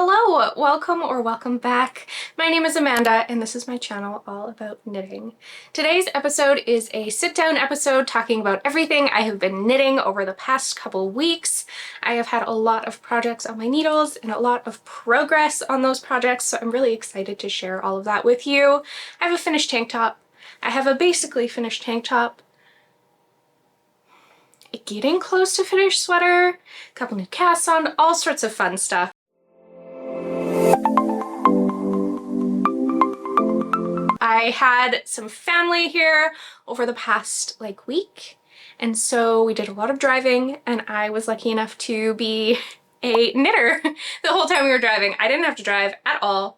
Hello, welcome or welcome back. My name is Amanda and this is my channel all about knitting. Today's episode is a sit-down episode talking about everything I have been knitting over the past couple weeks. I have had a lot of projects on my needles and a lot of progress on those projects, so I'm really excited to share all of that with you. I have a finished tank top. I have a basically finished tank top. A getting close to finished sweater, a couple new casts on, all sorts of fun stuff. I had some family here over the past week, and so we did a lot of driving, and I was lucky enough to be a knitter the whole time we were driving. I didn't have to drive at all.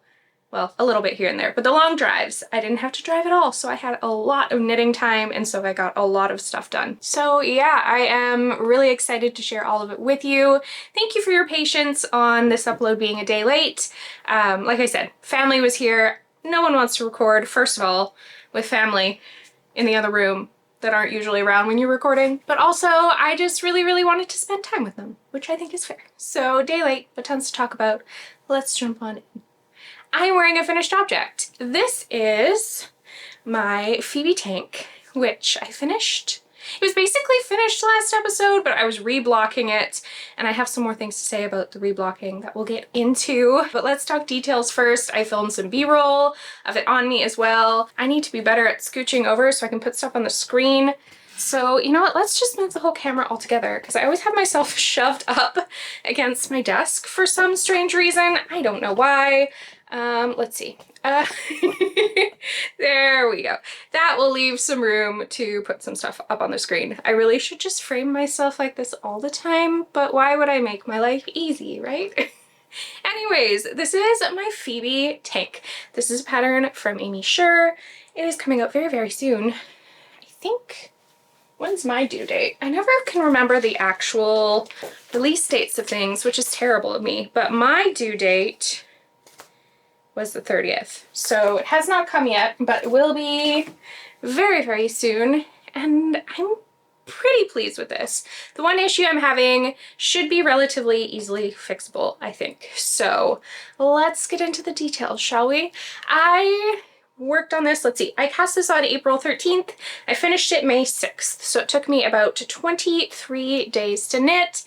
Well, a little bit here and there, but the long drives, I didn't have to drive at all, so I had a lot of knitting time, and so I got a lot of stuff done. So yeah, I am really excited to share all of it with you. Thank you for your patience on this upload being a day late. Like I said, family was here. No one wants to record, first of all, with family in the other room that aren't usually around when you're recording, but also I just really wanted to spend time with them, which I think is fair. So day late, but tons to talk about. Let's jump on in. I'm wearing a finished object. This is my Phoebe tank, which I finished. It was basically finished last episode, but I was reblocking it, and I have some more things to say about the reblocking that we'll get into. But let's talk details first. I filmed some B-roll of it on me as well. I need to be better at scooching over so I can put stuff on the screen. So you know what, let's just move the whole camera all together, because I always have myself shoved up against my desk for some strange reason. I don't know why. Let's see. There we go. That will leave some room to put some stuff up on the screen. I really should just frame myself like this all the time, but why would I make my life easy, right? Anyways, this is my Phoebe tank. This is a pattern from Aimee Sher. It is coming out very soon. I think, when's my due date? I never can remember the actual release dates of things, which is terrible of me, but my due date was the 30th. So it has not come yet, but it will be very soon, and I'm pretty pleased with this. The one issue I'm having should be relatively easily fixable, I think. So let's get into the details, shall we? I worked on this, let's see, I cast this on April 13th. I finished it May 6th, so it took me about 23 days to knit,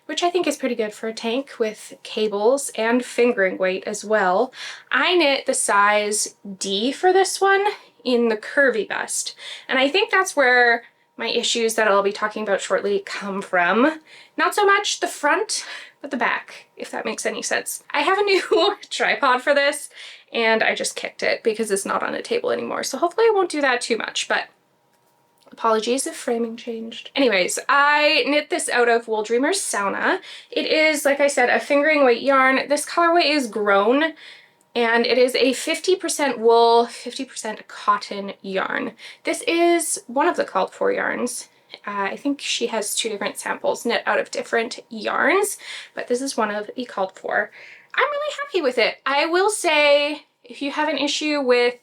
which I think is pretty good for a tank with cables and fingering weight as well. I knit the size D for this one in the curvy bust, and I think that's where my issues that I'll be talking about shortly come from. Not so much the front, but the back, if that makes any sense. I have a new tripod for this, and I just kicked it because it's not on a table anymore, so hopefully I won't do that too much, but apologies if framing changed. Anyways, I knit this out of Wooldreamers Saona. It is, like I said, a fingering weight yarn. This colorway is Groen, and it is a 50% wool, 50% cotton yarn. This is one of the called for yarns. I think she has two different samples knit out of different yarns, but this is one of the called for. I'm really happy with it. I will say, if you have an issue with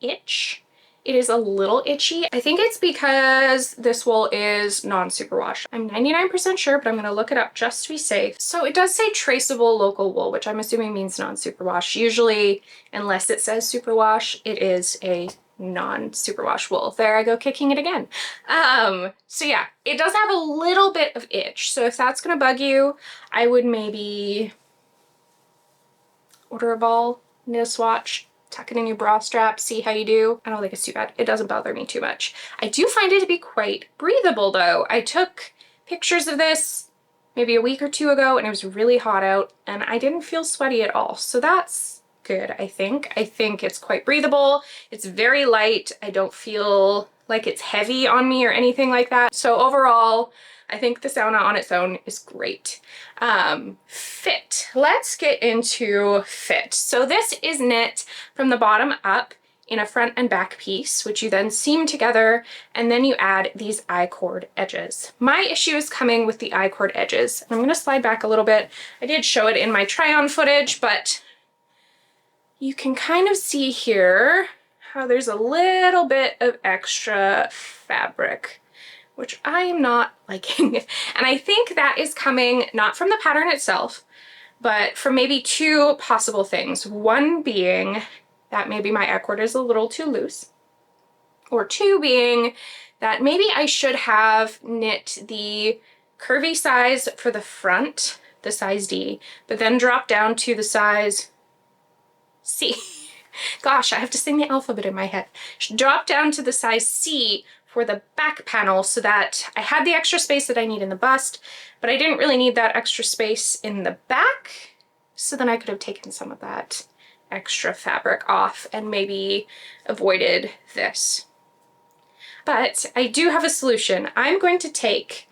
itch, it is a little itchy. I think it's because this wool is non-superwash. I'm 99% sure, but I'm gonna look it up just to be safe. So it does say traceable local wool, which I'm assuming means non-superwash. Usually, unless it says superwash, it is a non-superwash wool. There I go kicking it again. So yeah, it does have a little bit of itch. So if that's gonna bug you, I would maybe order a ball, knit a swatch, tuck it in your bra strap, see how you do. I don't think it's too bad. It doesn't bother me too much. I do find it to be quite breathable though. I took pictures of this maybe a week or two ago, and it was really hot out, and I didn't feel sweaty at all. So that's good, I think. I think it's quite breathable. It's very light. I don't feel like it's heavy on me or anything like that. So overall, I think the Saona on its own is great. Fit. Let's get into fit. So this is knit from the bottom up in a front and back piece, which you then seam together, and then you add these I-cord edges. My issue is coming with the I-cord edges. I'm gonna slide back a little bit. I did show it in my try-on footage, but you can kind of see here how there's a little bit of extra fabric, which I am not liking. And I think that is coming not from the pattern itself, but for maybe two possible things. One being that maybe my ecord is a little too loose, or two being that maybe I should have knit the curvy size for the front, the size D, but then drop down to the size C. Gosh, I have to sing the alphabet in my head. Drop down to the size C for the back panel so that I had the extra space that I need in the bust, but I didn't really need that extra space in the back. So then I could have taken some of that extra fabric off and maybe avoided this. But I do have a solution. I'm going to take,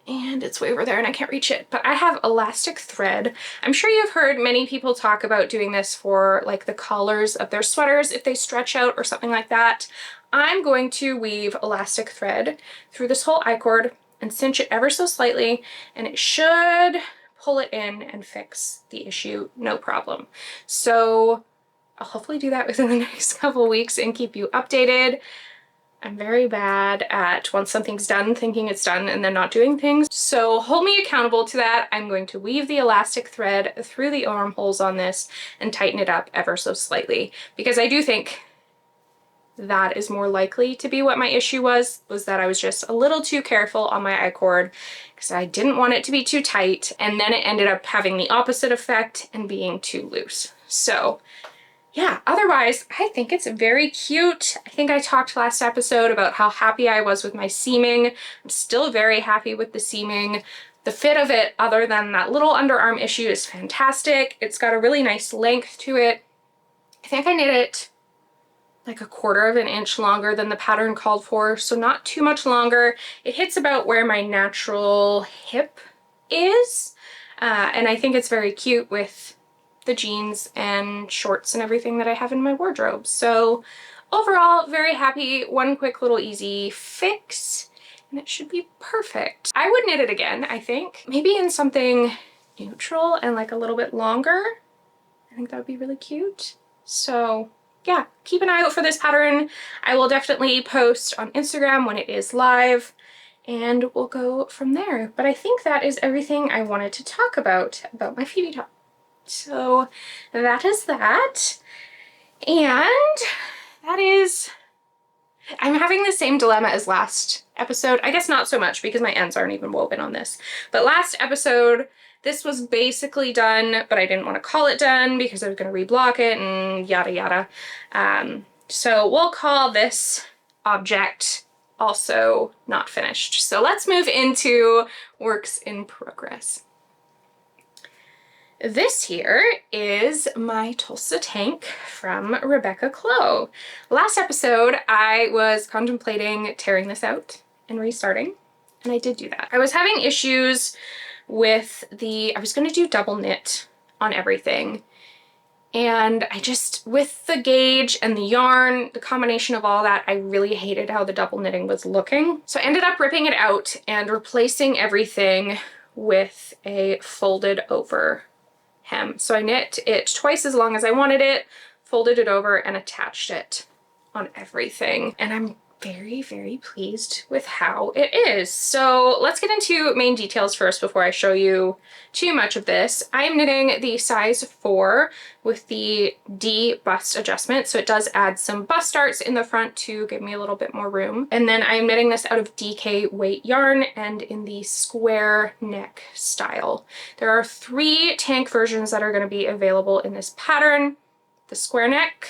and it's way over there and I can't reach it, but I have elastic thread. I'm sure you've heard many people talk about doing this for like the collars of their sweaters if they stretch out or something like that. I'm going to weave elastic thread through this whole I-cord and cinch it ever so slightly, and it should pull it in and fix the issue, no problem. So I'll hopefully do that within the next couple weeks and keep you updated. I'm very bad at once something's done, thinking it's done and then not doing things. So hold me accountable to that. I'm going to weave the elastic thread through the armholes on this and tighten it up ever so slightly, because I do think that is more likely to be what my issue was that I was just a little too careful on my I-cord because I didn't want it to be too tight, and then it ended up having the opposite effect and being too loose. So yeah, otherwise, I think it's very cute. I think I talked last episode about how happy I was with my seaming. I'm still very happy with the seaming. The fit of it, other than that little underarm issue, is fantastic. It's got a really nice length to it. I think I knit it like 1/4 of an inch longer than the pattern called for, so not too much longer. It hits about where my natural hip is, and I think it's very cute with the jeans and shorts and everything that I have in my wardrobe. So overall, very happy. One quick little easy fix and it should be perfect. I would knit it again, I think. Maybe in something neutral and like a little bit longer. I think that would be really cute. So yeah, keep an eye out for this pattern. I will definitely post on Instagram when it is live, and we'll go from there. But I think that is everything I wanted to talk about my Phoebe top. So that is that, and that is, I'm having the same dilemma as last episode. I guess not so much because my ends aren't even woven on this, but last episode this was basically done, but I didn't want to call it done because I was going to reblock it and yada yada. So we'll call this object also not finished. So let's move into works in progress. This here is my Tolsta tank from Clow. Last episode, I was contemplating tearing this out and restarting, and I did do that. I was having issues with I was going to do double knit on everything, and I just, with the gauge and the yarn, the combination of all that, I really hated how the double knitting was looking. So I ended up ripping it out and replacing everything with a folded over hem. So I knit it twice as long as I wanted it, folded it over, and attached it on everything. And I'm very, very pleased with how it is. So let's get into main details first before I show you too much of this. I am knitting the size 4 with the D bust adjustment. So it does add some bust darts in the front to give me a little bit more room. And then I'm knitting this out of DK weight yarn and in the square neck style. There are 3 tank versions that are going to be available in this pattern. The square neck,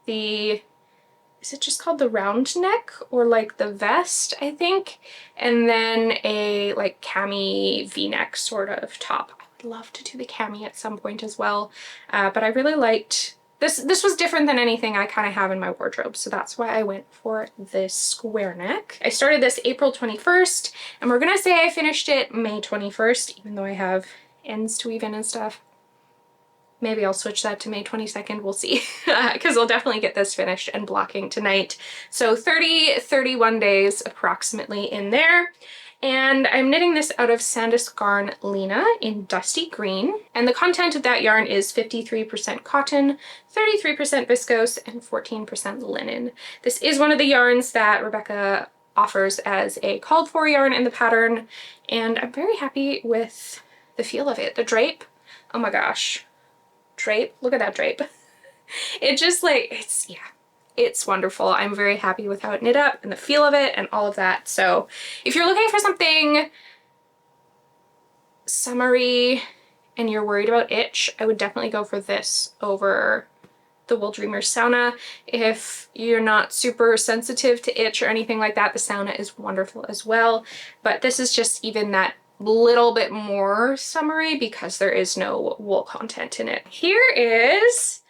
is it just called the round neck, or like the vest, I think? And then a like cami v-neck sort of top. I would love to do the cami at some point as well, but I really liked this. This was different than anything I kind of have in my wardrobe, so that's why I went for this square neck. I started this April 21st, and we're gonna say I finished it May 21st, even though I have ends to weave in and stuff. Maybe I'll switch that to May 22nd, we'll see, because I'll definitely get this finished and blocking tonight. So 31 days approximately in there. And I'm knitting this out of Sandnes Garn Lena in Dusty Green. And the content of that yarn is 53% cotton, 33% viscose, and 14% linen. This is one of the yarns that Rebecca offers as a called for yarn in the pattern, and I'm very happy with the feel of it. The drape Oh my gosh. Drape, look at that drape. It just like, yeah, it's wonderful. I'm very happy with how it knit up and the feel of it and all of that. So if you're looking for something summery and you're worried about itch, I would definitely go for this over the Wooldreamers Saona. If you're not super sensitive to itch or anything like that, the Saona is wonderful as well. But this is just even that little bit more summery because there is no wool content in it. Here is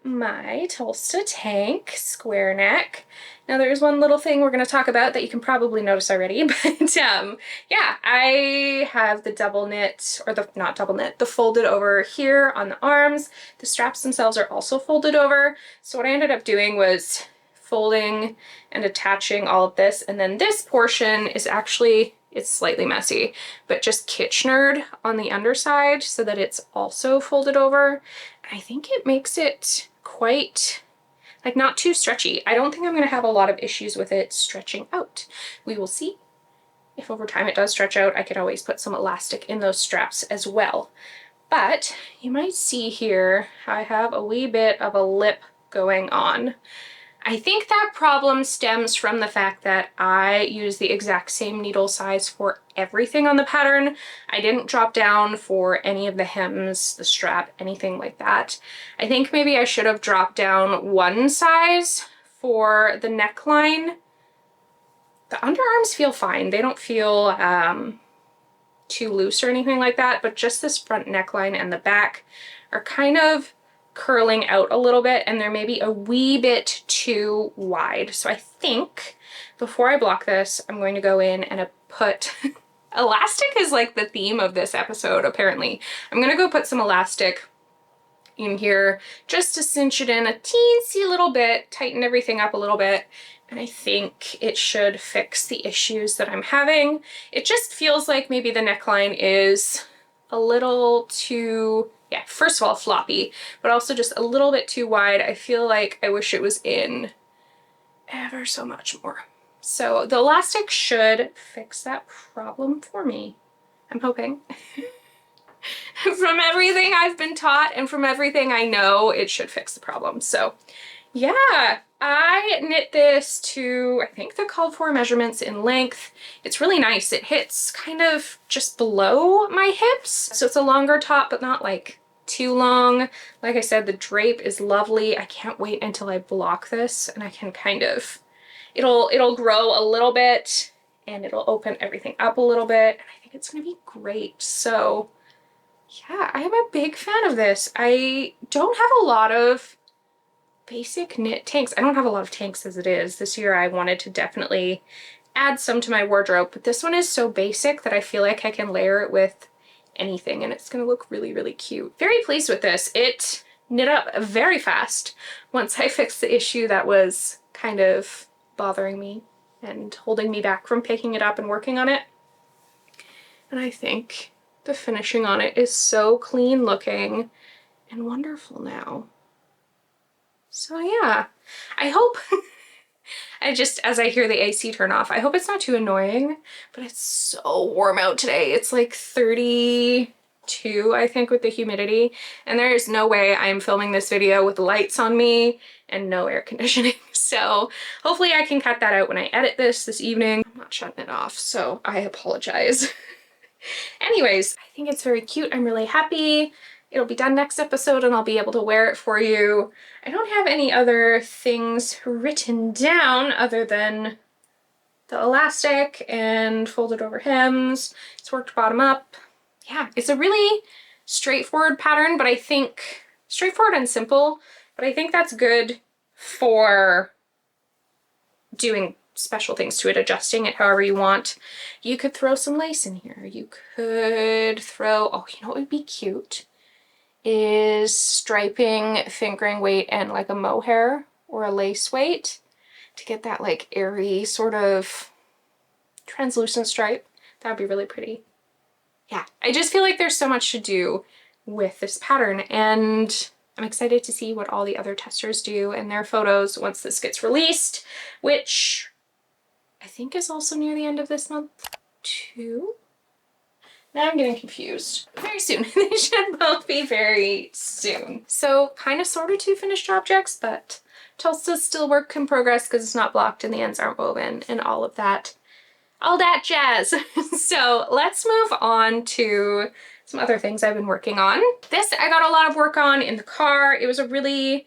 my Tolsta tank square neck. Now there's one little thing we're going to talk about that you can probably notice already, but yeah, I have the double knit, or the, not double knit, the folded over here on the arms. The straps themselves are also folded over. So what I ended up doing was folding and attaching all of this, and then this portion is actually, it's slightly messy, but just Kitchenered on the underside so that it's also folded over. And I think it makes it quite, like, not too stretchy. I don't think I'm gonna have a lot of issues with it stretching out. We will see. If over time it does stretch out, I could always put some elastic in those straps as well. But you might see here how I have a wee bit of a lip going on. I think that problem stems from the fact that I use the exact same needle size for everything on the pattern. I didn't drop down for any of the hems, the strap, anything like that. I think maybe I should have dropped down one size for the neckline. The underarms feel fine. They don't feel too loose or anything like that, but just this front neckline and the back are kind of curling out a little bit, and they're maybe a wee bit too wide. So I think before I block this, I'm going to go in and put elastic is like the theme of this episode, apparently. I'm gonna go put some elastic in here just to cinch it in a teensy little bit, tighten everything up a little bit, and I think it should fix the issues that I'm having. It just feels like maybe the neckline is a little too, yeah, first of all, floppy, but also just a little bit too wide. I feel like I wish it was in ever so much more. So the elastic should fix that problem for me. I'm hoping. From everything I've been taught and from everything I know, it should fix the problem. So yeah, I knit this to, I think, the called for measurements in length. It's really nice. It hits kind of just below my hips. So it's a longer top, but not like too long. Like I said, the drape is lovely. I can't wait until I block this and I can kind of, it'll grow a little bit and it'll open everything up a little bit. And I think it's gonna be great. So yeah, I am a big fan of this. I don't have a lot of basic knit tanks. I don't have a lot of tanks as it is. This year I wanted to definitely add some to my wardrobe, but this one is so basic that I feel like I can layer it with anything and it's gonna look really, really cute. Very pleased with this. It knit up very fast once I fixed the issue that was kind of bothering me and holding me back from picking it up and working on it. And I think the finishing on it is so clean looking and wonderful now. So yeah, I hope, as I hear the AC turn off, I hope it's not too annoying, but it's so warm out today. It's like 32, I think, with the humidity, and there is no way I'm filming this video with lights on me and no air conditioning. So hopefully I can cut that out when I edit this evening. I'm not shutting it off, so I apologize. Anyways, I think it's very cute. I'm really happy. It'll be done next episode and I'll be able to wear it for you. I don't have any other things written down other than the elastic and folded over hems. It's worked bottom up. Yeah, it's a really straightforward pattern, but I think straightforward and simple, but I think that's good for doing special things to it, adjusting it however you want. You could throw some lace in here. You could throw, oh, you know what would be cute? Is striping, fingering weight, and like a mohair or a lace weight to get that like airy sort of translucent stripe. That would be really pretty. Yeah, I just feel like there's so much to do with this pattern and I'm excited to see what all the other testers do and their photos once this gets released, which I think is also near the end of this month too. Now I'm getting confused. Very soon. They should both be very soon. So kind of sort of two finished objects, but Tolsta's still work in progress because it's not blocked and the ends aren't woven and all of that. All that jazz. So let's move on to some other things I've been working on. This I got a lot of work on in the car. It was a really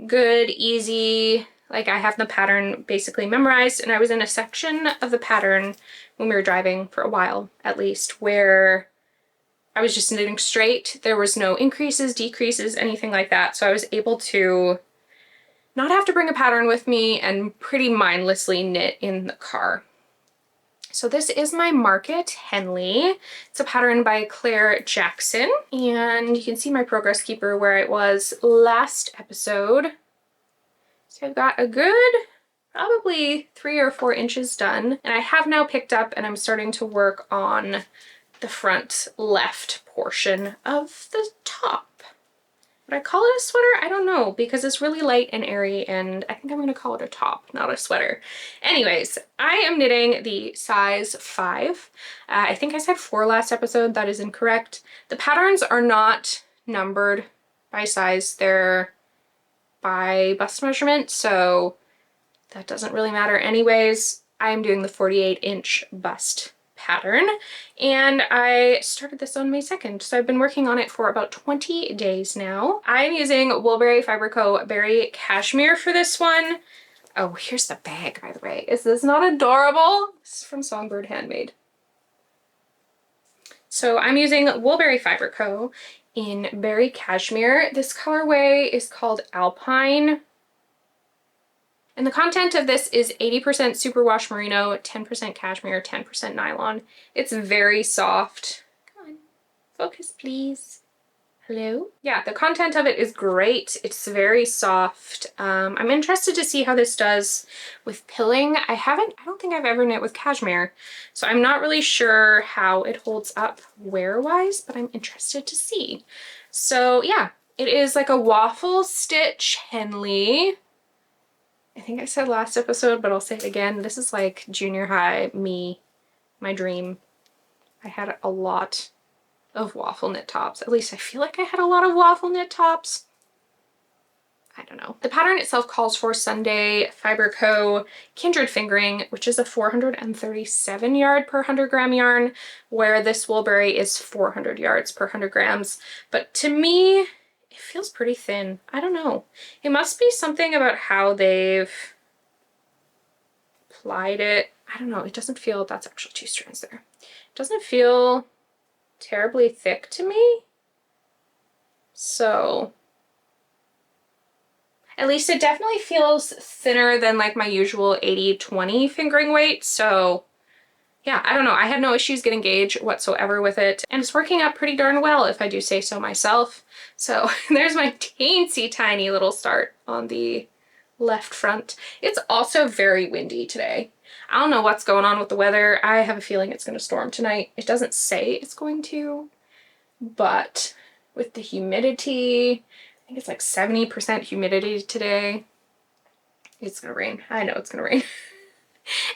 good, easy, like I have the pattern basically memorized, and I was in a section of the pattern when we were driving for a while at least where I was just knitting straight. There was no increases, decreases, anything like that. So I was able to not have to bring a pattern with me and pretty mindlessly knit in the car. So this is my Market Henley. It's a pattern by Claire Jackson, and you can see my progress keeper where it was last episode. So I've got a good probably 3 or 4 inches done, and I have now picked up and I'm starting to work on the front left portion of the top. Would I call it a sweater? I don't know, because it's really light and airy, and I think I'm gonna call it a top, not a sweater. Anyways, I am knitting the size 5. I think I said 4 last episode. That is incorrect. The patterns are not numbered by size, they're by bust measurement, so that doesn't really matter anyways. I'm doing the 48-inch bust pattern, and I started this on May 2nd, so I've been working on it for about 20 days now. I'm using Woolberry Fiber Co. Berry Cashmere for this one. Oh, here's the bag, by the way. Is this not adorable? This is from Songbird Handmade. So I'm using Woolberry Fiber Co. in Berry Cashmere. This colorway is called Alpine. And the content of this is 80% superwash merino, 10% cashmere, 10% nylon. It's very soft. Come on, focus please. Hello? Yeah, the content of it is great. It's very soft. I'm interested to see how this does with pilling. I don't think I've ever knit with cashmere, so I'm not really sure how it holds up wear-wise, but I'm interested to see. So yeah, it is like a waffle stitch Henley. I think I said last episode, but I'll say it again. This is like junior high me, my dream. I had a lot of waffle knit tops. At least I feel like I had a lot of waffle knit tops. I don't know. The pattern itself calls for Sunday Fiber Co. Kindred Fingering, which is a 437 yard per 100 gram yarn, where this Woolberry is 400 yards per 100 grams. But to me, it feels pretty thin. I don't know. It must be something about how they've applied it. I don't know. It doesn't feel, that's actually 2 strands there. It doesn't feel terribly thick to me. So at least it definitely feels thinner than like my usual 80-20 fingering weight. So yeah, I don't know. I had no issues getting gauge whatsoever with it, and it's working out pretty darn well if I do say so myself. So there's my teensy tiny little start on the left front. It's also very windy today. I don't know what's going on with the weather. I have a feeling it's going to storm tonight. It doesn't say it's going to, but with the humidity, I think it's like 70% humidity today. It's going to rain. I know it's going to rain.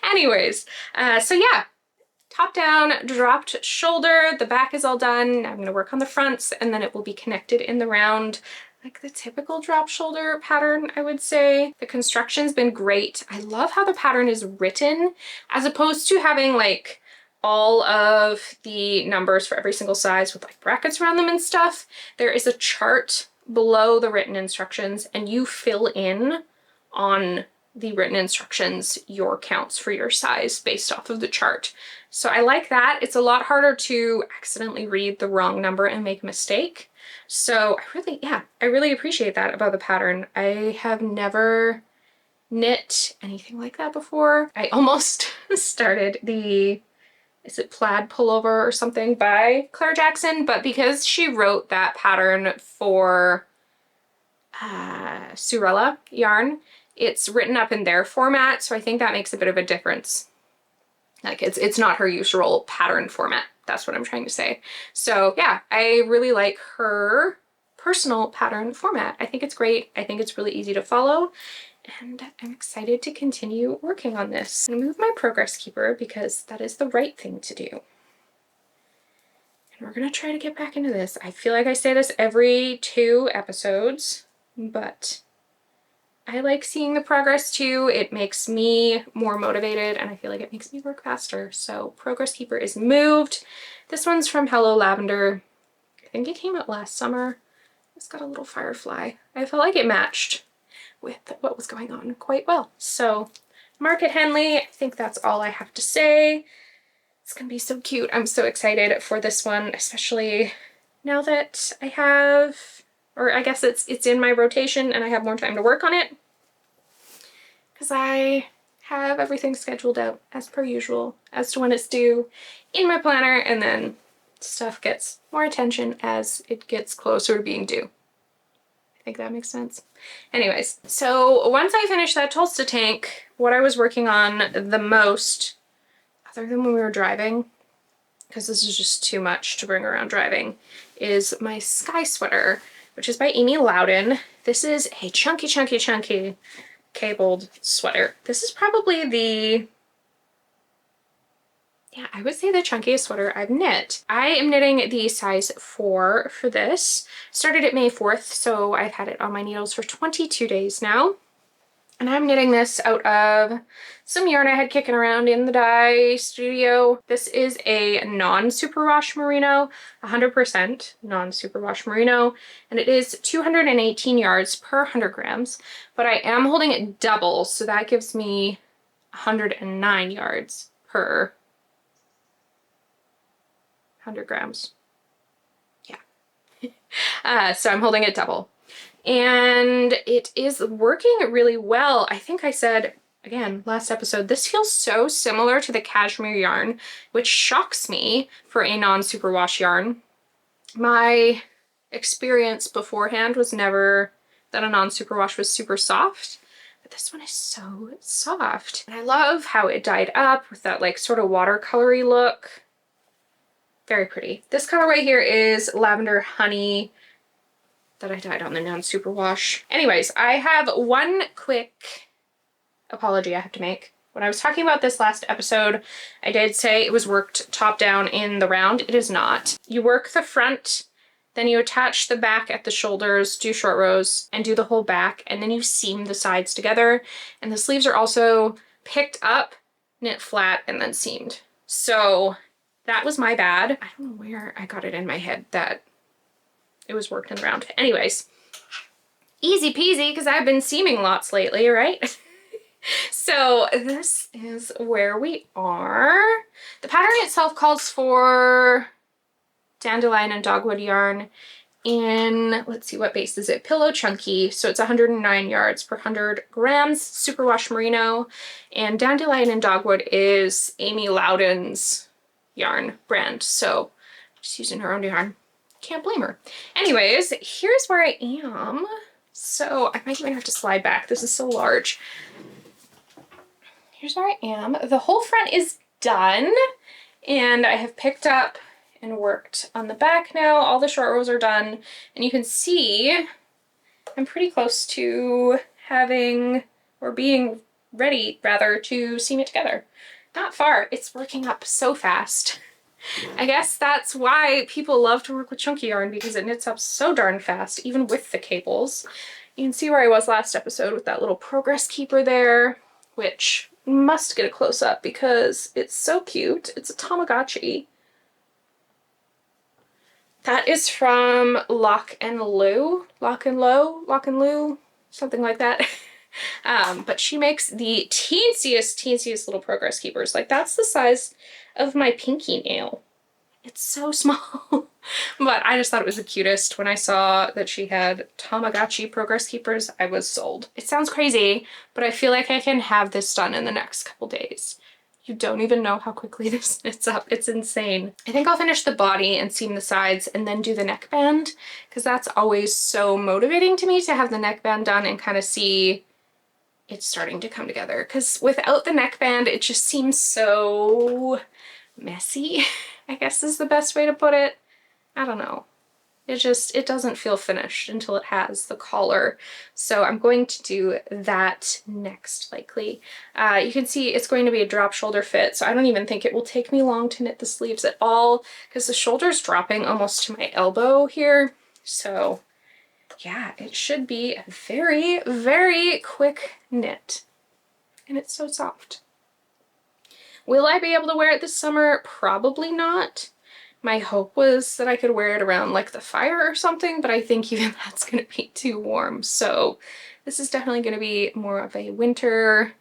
Anyways, so yeah. Top down, dropped shoulder, the back is all done. I'm going to work on the fronts, and then it will be connected in the round, like the typical drop shoulder pattern, I would say. The construction's been great. I love how the pattern is written, as opposed to having like all of the numbers for every single size with like brackets around them and stuff. There is a chart below the written instructions, and you fill in on the written instructions your counts for your size based off of the chart. So I like that. It's a lot harder to accidentally read the wrong number and make a mistake. So I really appreciate that about the pattern. I have never knit anything like that before. I almost started the, is it plaid pullover or something by Claire Jackson, but because she wrote that pattern for Surella yarn, it's written up in their format, so I think that makes a bit of a difference. Like it's not her usual pattern format. That's what I'm trying to say. So yeah, I really like her personal pattern format. I think it's great. I think it's really easy to follow, and I'm excited to continue working on this. I'm gonna move my progress keeper because that is the right thing to do. we're gonna try to get back into this. I feel like I say this every 2 episodes, but I like seeing the progress too. It makes me more motivated and I feel like it makes me work faster. So Progress Keeper is moved. This one's from Hello Lavender. I think it came out last summer. It's got a little firefly. I felt like it matched with what was going on quite well. So Market Henley, I think that's all I have to say. It's gonna be so cute. I'm so excited for this one, especially now that I have, or I guess it's in my rotation and I have more time to work on it, because I have everything scheduled out as per usual as to when it's due in my planner, and then stuff gets more attention as it gets closer to being due. I think that makes sense. Anyways, so once I finished that Tolsta tank, what I was working on the most, other than when we were driving, because this is just too much to bring around driving, is my Skye sweater, which is by Aimee Lowden. This is a chunky, chunky, chunky cabled sweater. This is probably the, yeah, I would say the chunkiest sweater I've knit. I am knitting the size 4 for this. Started at May 4th, so I've had it on my needles for 22 days now. And I'm knitting this out of some yarn I had kicking around in the dye studio. This is a non-superwash merino, 100% non-superwash merino, and it is 218 yards per 100 grams, but I am holding it double, so that gives me 109 yards per 100 grams. Yeah. So I'm holding it double. And it is working really well. I think I said, again, last episode, this feels so similar to the Cashmere yarn, which shocks me for a non-superwash yarn. My experience beforehand was never that a non-superwash was super soft, but this one is so soft. And I love how it dyed up with that like sort of watercolory look. Very pretty. This colorway here is Lavender Honey that I dyed on the non-superwash. Anyways, I have one quick apology I have to make. When I was talking about this last episode, I did say it was worked top down in the round. It is not. You work the front, then you attach the back at the shoulders, do short rows, and do the whole back, and then you seam the sides together. And the sleeves are also picked up, knit flat, and then seamed. So that was my bad. I don't know where I got it in my head that it was worked in the round. Anyways, easy peasy, because I've been seaming lots lately, right? So this is where we are. The pattern itself calls for dandelion and dogwood yarn in, let's see, what base is it? Pillow Chunky. So it's 109 yards per 100 grams, superwash merino. And dandelion and dogwood is Aimee Lowden's yarn brand. So just using her own yarn. Can't blame her. Anyways, here's where I am. So I might even have to slide back. This is so large. Here's where I am. The whole front is done, and I have picked up and worked on the back now. All the short rows are done, and you can see I'm pretty close to having, or being ready rather, to seam it together. Not far. It's working up so fast. I guess that's why people love to work with chunky yarn, because it knits up so darn fast, even with the cables. You can see where I was last episode with that little Progress Keeper there, which must get a close-up because it's so cute. It's a Tamagotchi. That is from Lock and Lou, something like that. But she makes the teенsiest little Progress Keepers. Like, that's the size of my pinky nail. It's so small. But I just thought it was the cutest. When I saw that she had Tamagotchi Progress Keepers, I was sold. It sounds crazy, but I feel like I can have this done in the next couple days. You don't even know how quickly this knits up. It's insane. I think I'll finish the body and seam the sides and then do the neckband, because that's always so motivating to me to have the neckband done and kind of see it's starting to come together. Because without the neckband, it just seems so messy, I guess is the best way to put it. I don't know. It doesn't feel finished until it has the collar. So I'm going to do that next, likely. You can see it's going to be a drop shoulder fit, so I don't even think it will take me long to knit the sleeves at all, because the shoulder's dropping almost to my elbow here. So yeah, it should be a very, very quick knit. And it's so soft. Will I be able to wear it this summer? Probably not. My hope was that I could wear it around like the fire or something, but I think even that's gonna be too warm. So this is definitely gonna be more of a winter,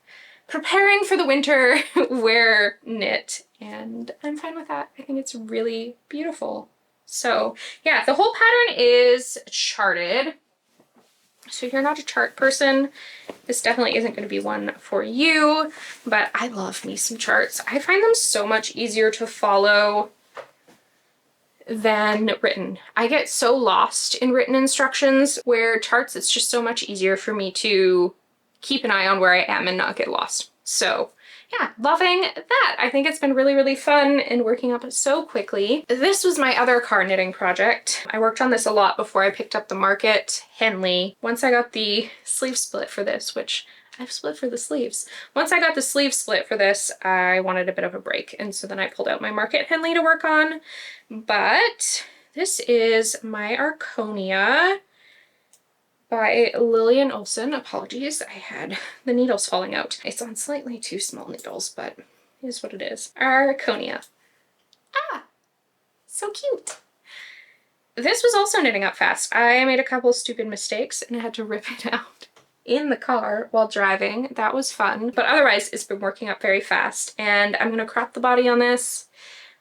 preparing for the winter wear knit, and I'm fine with that. I think it's really beautiful. So yeah, the whole pattern is charted. So if you're not a chart person, this definitely isn't going to be one for you, but I love me some charts. I find them so much easier to follow than written. I get so lost in written instructions, where charts, it's just so much easier for me to keep an eye on where I am and not get lost. So yeah, loving that. I think it's been really, really fun and working up so quickly. This was my other car knitting project. I worked on this a lot before I picked up the Market Henley. Once I got the sleeve split for this, which I've split for the sleeves. Once I got the sleeve split for this, I wanted a bit of a break, and so then I pulled out my Market Henley to work on. But this is my Arconia by Lillian Olson. Apologies, I had the needles falling out. It's on slightly too small needles, but it is what it is. Arconia. Ah, so cute. This was also knitting up fast. I made a couple stupid mistakes and I had to rip it out in the car while driving. That was fun, but otherwise it's been working up very fast, and I'm gonna crop the body on this.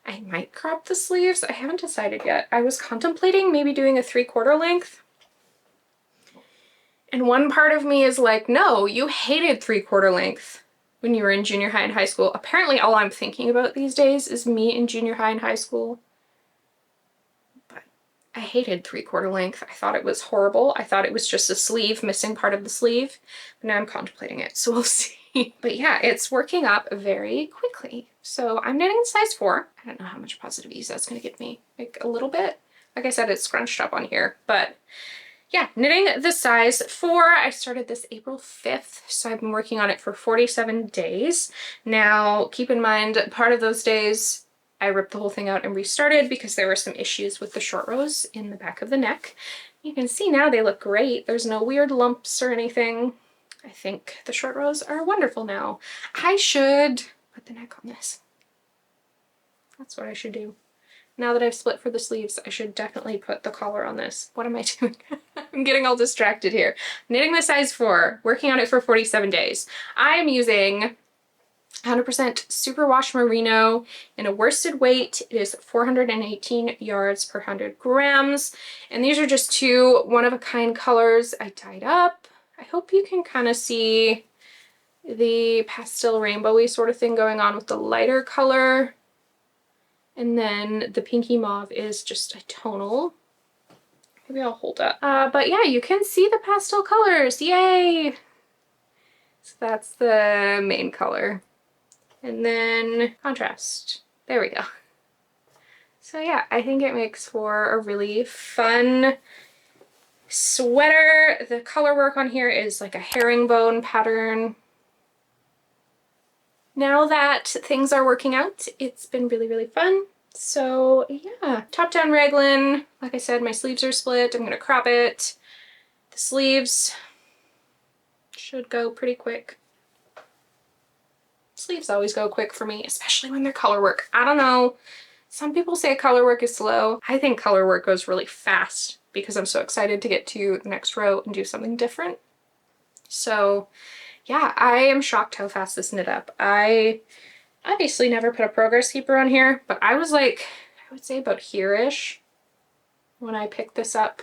I might crop the sleeves. I haven't decided yet. I was contemplating maybe doing a 3/4 length, and one part of me is like, no, you hated 3/4 length when you were in junior high and high school. Apparently all I'm thinking about these days is me in junior high and high school. I hated 3/4 length. I thought it was horrible. I thought it was just a sleeve missing part of the sleeve. But now I'm contemplating it, so we'll see. But yeah, it's working up very quickly. So I'm knitting in size 4. I don't know how much positive ease that's going to give me. Like a little bit. Like I said, it's scrunched up on here. But yeah, knitting the size 4. I started this April 5th, so I've been working on it for 47 days. Now, keep in mind, part of those days I ripped the whole thing out and restarted because there were some issues with the short rows in the back of the neck. You can see now they look great. There's no weird lumps or anything. I think the short rows are wonderful now. I should put the neck on this. That's what I should do. Now that I've split for the sleeves, I should definitely put the collar on this. What am I doing? I'm getting all distracted here. Knitting the size 4, working on it for 47 days. I am using 100% superwash merino in a worsted weight. It is 418 yards per 100 grams. And these are just 2 one-of-a-kind colors I dyed up. I hope you can kind of see the pastel rainbowy sort of thing going on with the lighter color. And then the pinky mauve is just a tonal. Maybe I'll hold up. But yeah, you can see the pastel colors. Yay! So that's the main color. And then contrast. There we go. So yeah, I think it makes for a really fun sweater. The color work on here is like a herringbone pattern. Now that things are working out, it's been really, really fun. So yeah, top down raglan. Like I said, my sleeves are split. I'm gonna crop it. The sleeves should go pretty quick. Sleeves always go quick for me, especially when they're color work. I don't know. Some people say color work is slow. I think color work goes really fast because I'm so excited to get to the next row and do something different. So yeah, I am shocked how fast this knit up. I obviously never put a progress keeper on here, but I was like, I would say about here-ish when I picked this up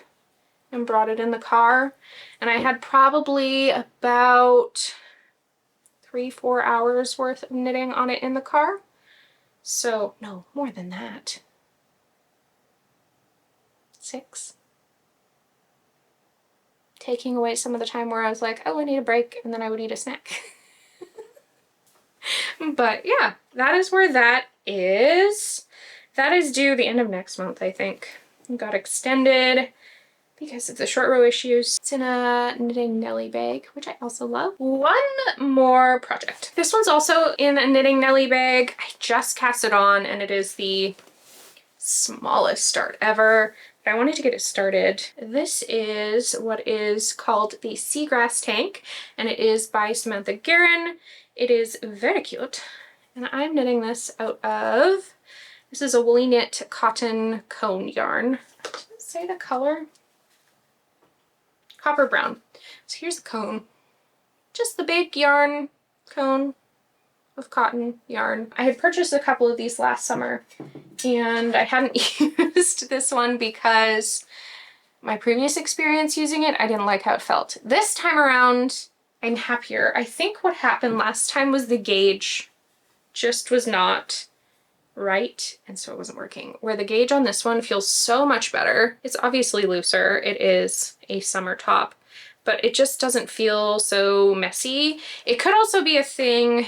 and brought it in the car. And I had probably about 3-4 hours worth of knitting on it in the car. So no, more than that. 6. Taking away some of the time where I was like, oh, I need a break, and then I would eat a snack. But yeah, that is where that is. That is due the end of next month, I think. and got extended because it's a short row issues. It's in a knitting Nelly bag, which I also love. One more project. This one's also in a knitting Nelly bag. I just cast it on and it is the smallest start ever, but I wanted to get it started. This is what is called the Seagrass tank, and it is by Samantha Guerin. It is very cute, and I'm knitting this out of, this is a woolly knit cotton cone yarn. Does it say the color? Copper brown. So here's the cone. Just the big yarn cone of cotton yarn. I had purchased a couple of these last summer and I hadn't used this one because my previous experience using it, I didn't like how it felt. This time around, I'm happier. I think what happened last time was the gauge just was not right, and so it wasn't working. Where the gauge on this one feels so much better. It's obviously looser. It is a summer top, but it just doesn't feel so messy. It could also be a thing,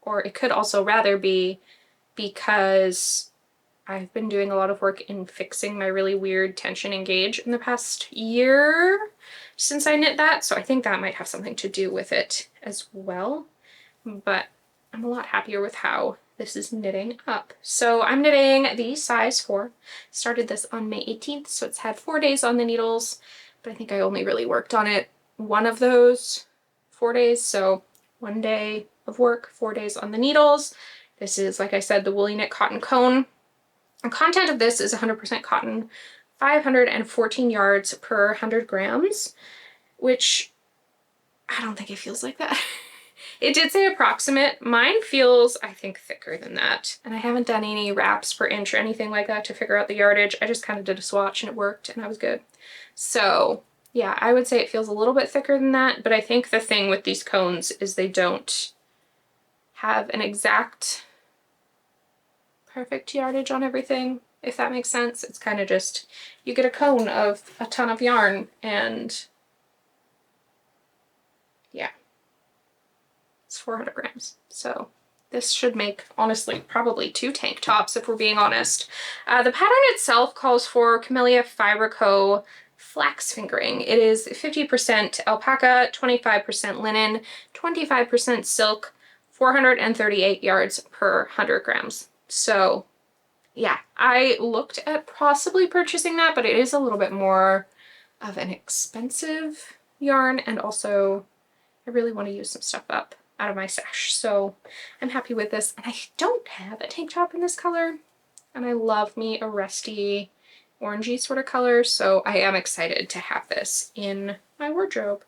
or it could also rather be because I've been doing a lot of work in fixing my really weird tension and gauge in the past year since I knit that, so I think that might have something to do with it as well. But I'm a lot happier with how this is knitting up. So I'm knitting the size 4. Started this on May 18th, so it's had 4 days on the needles, but I think I only really worked on it one of those 4 days, so 1 day of work, 4 days on the needles. This is, like I said, the woolly knit cotton cone. The content of this is 100% cotton, 514 yards per 100 grams, which I don't think it feels like that. It did say approximate. Mine feels, I think, thicker than that. And I haven't done any wraps per inch or anything like that to figure out the yardage. I just kind of did a swatch and it worked and I was good. So yeah, I would say it feels a little bit thicker than that, but I think the thing with these cones is they don't have an exact perfect yardage on everything, if that makes sense. It's kind of just, you get a cone of a ton of yarn and yeah. It's 400 grams. So this should make, honestly, probably 2 tank tops if we're being honest. The pattern itself calls for Camellia Fibrico flax fingering. It is 50% alpaca, 25% linen, 25% silk, 438 yards per 100 grams. So yeah, I looked at possibly purchasing that, but it is a little bit more of an expensive yarn, and also I really want to use some stuff up out of my stash, so I'm happy with this. And I don't have a tank top in this color, and I love me a rusty orangey sort of color, so I am excited to have this in my wardrobe.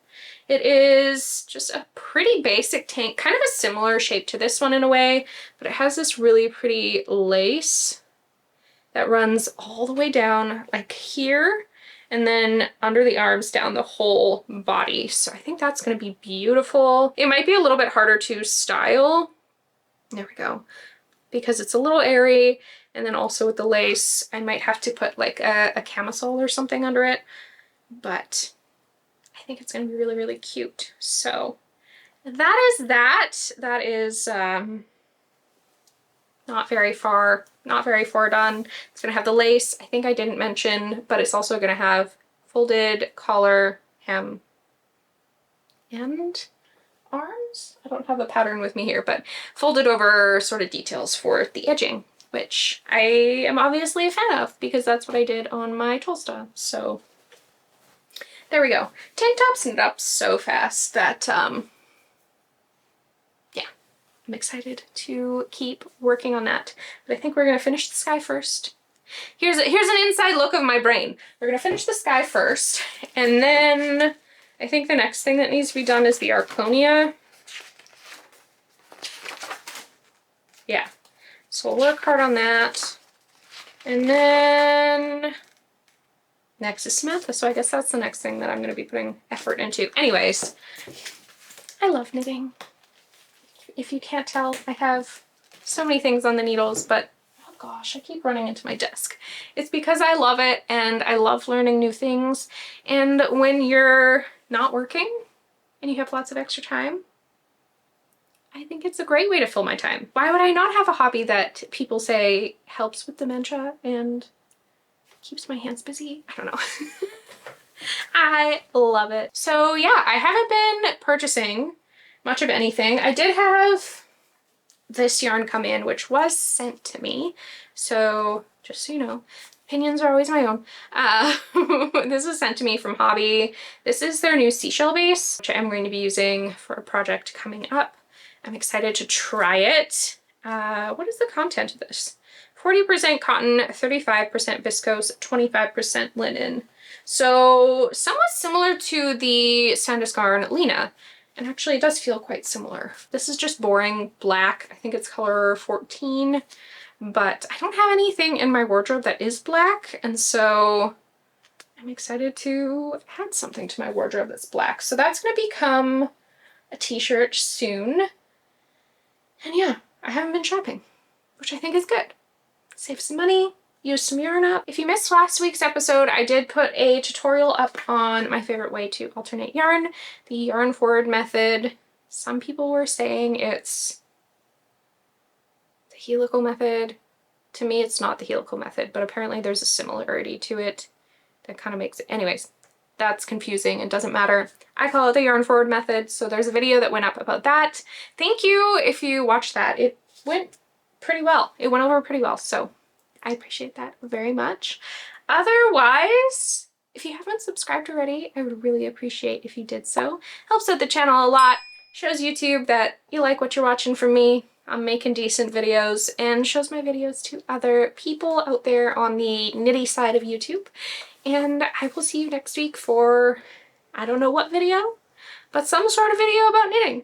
It is just a pretty basic tank, kind of a similar shape to this one in a way, but it has this really pretty lace that runs all the way down like here, and then under the arms down the whole body. So I think that's going to be beautiful. It might be a little bit harder to style. There we go. Because it's a little airy, and then also with the lace, I might have to put like a camisole or something under it. But I think it's going to be really, really cute. So that is that. That is not very far done. It's gonna have the lace, I think I didn't mention, but it's also gonna have folded collar, hem, and arms. I don't have the pattern with me here, but folded over sort of details for the edging, which I am obviously a fan of because that's what I did on my Tolsta. So there we go. Tank tops knit up so fast that I'm excited to keep working on that, but I think we're gonna finish the Skye first. Here's an inside look of my brain. We're gonna finish the Skye first, and then I think the next thing that needs to be done is the Arconia. Yeah, so we'll work hard on that, and then next is Samantha. So I guess that's the next thing that I'm gonna be putting effort into. Anyways, I love knitting. If you can't tell, I have so many things on the needles, but oh gosh, I keep running into my desk. It's because I love it and I love learning new things. And when you're not working and you have lots of extra time, I think it's a great way to fill my time. Why would I not have a hobby that people say helps with dementia and keeps my hands busy. I don't know. I love it. So yeah, I haven't been purchasing much of anything. I did have this yarn come in, which was sent to me. So just so you know, opinions are always my own. This was sent to me from Hobby. This is their new seashell base, which I'm going to be using for a project coming up. I'm excited to try it. What is the content of this? 40% cotton, 35% viscose, 25% linen. So somewhat similar to the Sandnes Garn Lena. And actually it does feel quite similar. This is just boring black. I think it's color 14, but I don't have anything in my wardrobe that is black. And so I'm excited to add something to my wardrobe that's black. So that's going to become a t-shirt soon. And yeah, I haven't been shopping, which I think is good. Save some money, use some yarn up. If you missed last week's episode, I did put a tutorial up on my favorite way to alternate yarn, the yarn forward method. Some people were saying it's the helical method. To me, it's not the helical method, but apparently there's a similarity to it that kind of makes it. Anyways, that's confusing. It doesn't matter. I call it the yarn forward method. So there's a video that went up about that. Thank you if you watched that. It went pretty well. It went over pretty well. So I appreciate that very much. Otherwise, if you haven't subscribed already, I would really appreciate if you did so. Helps out the channel a lot. Shows YouTube that you like what you're watching from me. I'm making decent videos, and shows my videos to other people out there on the knitty side of YouTube. And I will see you next week for, I don't know what video, but some sort of video about knitting.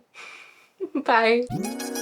Bye.